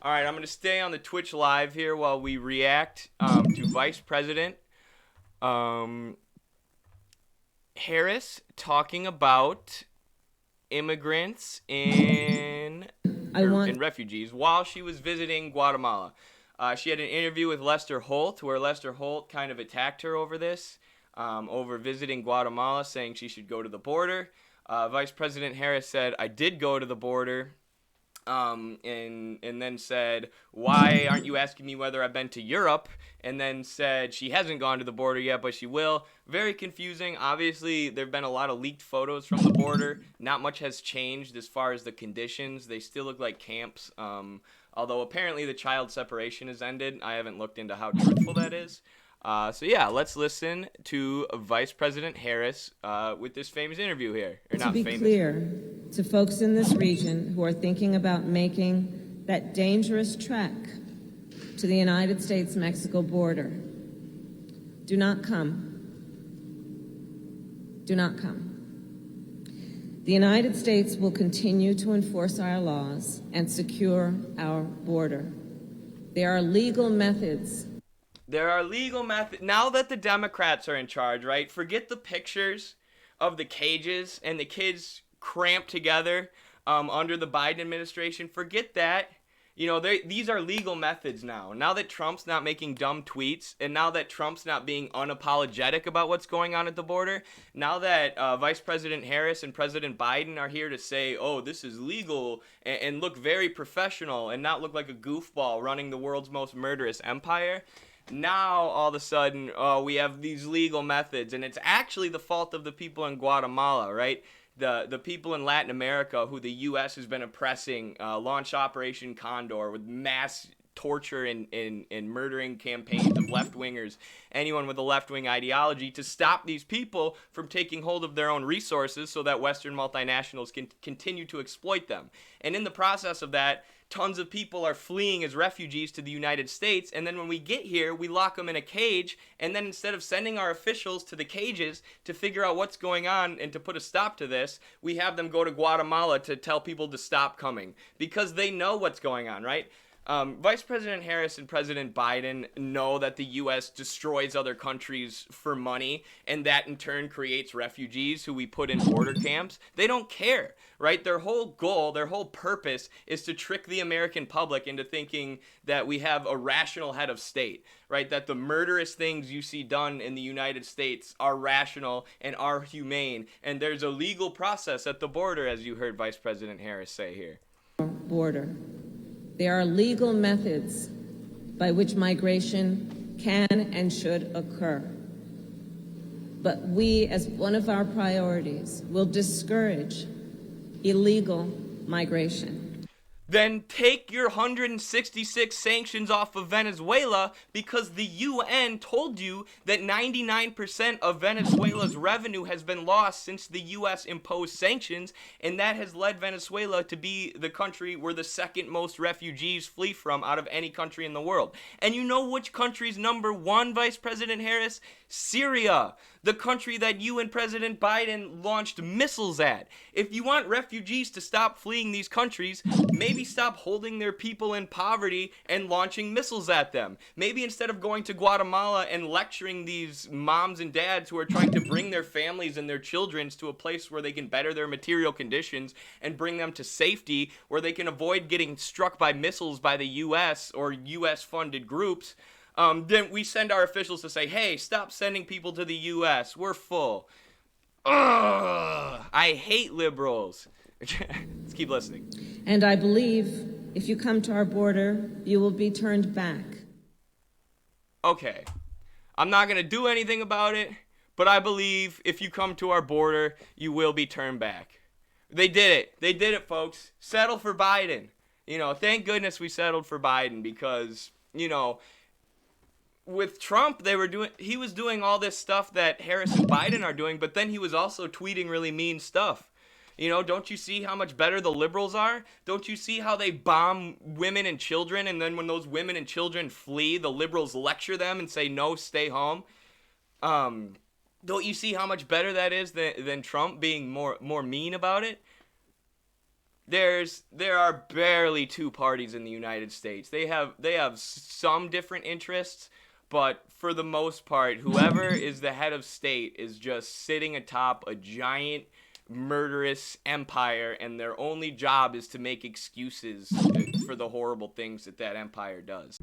All right, I'm going to stay on the Twitch live here while we react to Vice President um, Harris talking about immigrants and refugees while she was visiting Guatemala. She had an interview with Lester Holt where Lester Holt kind of attacked her over this, over visiting Guatemala, saying she should go to the border. Vice President Harris said, "I did go to the border." And then said, "Why aren't you asking me whether I've been to Europe?" And then said she hasn't gone to the border yet, but she will. Very confusing. Obviously, there have been a lot of leaked photos from the border. Not much has changed as far as the conditions. They still look like camps. Although apparently the child separation has ended. I haven't looked into how truthful that is. So yeah, let's listen to Vice President Harris with this famous interview here. To be clear to folks in this region who are thinking about making that dangerous trek to the United States-Mexico border, do not come. Do not come. The United States will continue to enforce our laws and secure our border. There are legal methods. Now that the Democrats are in charge, right? Forget the pictures of the cages and the kids cramped together under the Biden administration. Forget that. You know, these are legal methods now. Now that Trump's not making dumb tweets, and now that Trump's not being unapologetic about what's going on at the border, now that Vice President Harris and President Biden are here to say, oh, this is legal, and look very professional and not look like a goofball running the world's most murderous empire, now all of a sudden, we have these legal methods, and it's actually the fault of the people in Guatemala, right? The people in Latin America who the U.S. has been oppressing, launched Operation Condor with mass torture and murdering campaigns of left-wingers, anyone with a left-wing ideology, to stop these people from taking hold of their own resources so that Western multinationals can continue to exploit them. And in the process of that, tons of people are fleeing as refugees to the United States, and then when we get here, we lock them in a cage, and then instead of sending our officials to the cages to figure out what's going on and to put a stop to this, we have them go to Guatemala to tell people to stop coming, because they know what's going on, right? Vice President Harris and President Biden know that the U.S. destroys other countries for money, and that in turn creates refugees who we put in border camps. They don't care, right? Their whole goal, their whole purpose is to trick the American public into thinking that we have a rational head of state, right? That the murderous things you see done in the United States are rational and are humane, and there's a legal process at the border, as you heard Vice President Harris say here. Border. There are legal methods by which migration can and should occur. But we, as one of our priorities, will discourage illegal migration. Then take your 166 sanctions off of Venezuela, because the UN told you that 99% of Venezuela's revenue has been lost since the US imposed sanctions, and that has led Venezuela to be the country where the second most refugees flee from out of any country in the world. And you know which country's number one, Vice President Harris? Syria, the country that you and President Biden launched missiles at. If you want refugees to stop fleeing these countries, maybe stop holding their people in poverty and launching missiles at them. Maybe instead of going to Guatemala and lecturing these moms and dads who are trying to bring their families and their children to a place where they can better their material conditions and bring them to safety, where they can avoid getting struck by missiles by the U.S. or U.S.-funded groups, then we send our officials to say, hey, stop sending people to the U.S. We're full. Ugh, I hate liberals. Let's keep listening. And I believe if you come to our border, you will be turned back. Okay, I'm not going to do anything about it, but I believe if you come to our border, you will be turned back. They did it. They did it, folks. Settle for Biden. You know, thank goodness we settled for Biden, because, you know, with Trump, he was doing all this stuff that Harris and Biden are doing, but then he was also tweeting really mean stuff. You know, don't you see how much better the liberals are? Don't you see how they bomb women and children, and then when those women and children flee, the liberals lecture them and say, no, stay home? Don't you see how much better that is than Trump being more mean about it? there are barely two parties in the United States. They have some different interests, but for the most part, whoever is the head of state is just sitting atop a giant murderous empire, and their only job is to make excuses for the horrible things that empire does.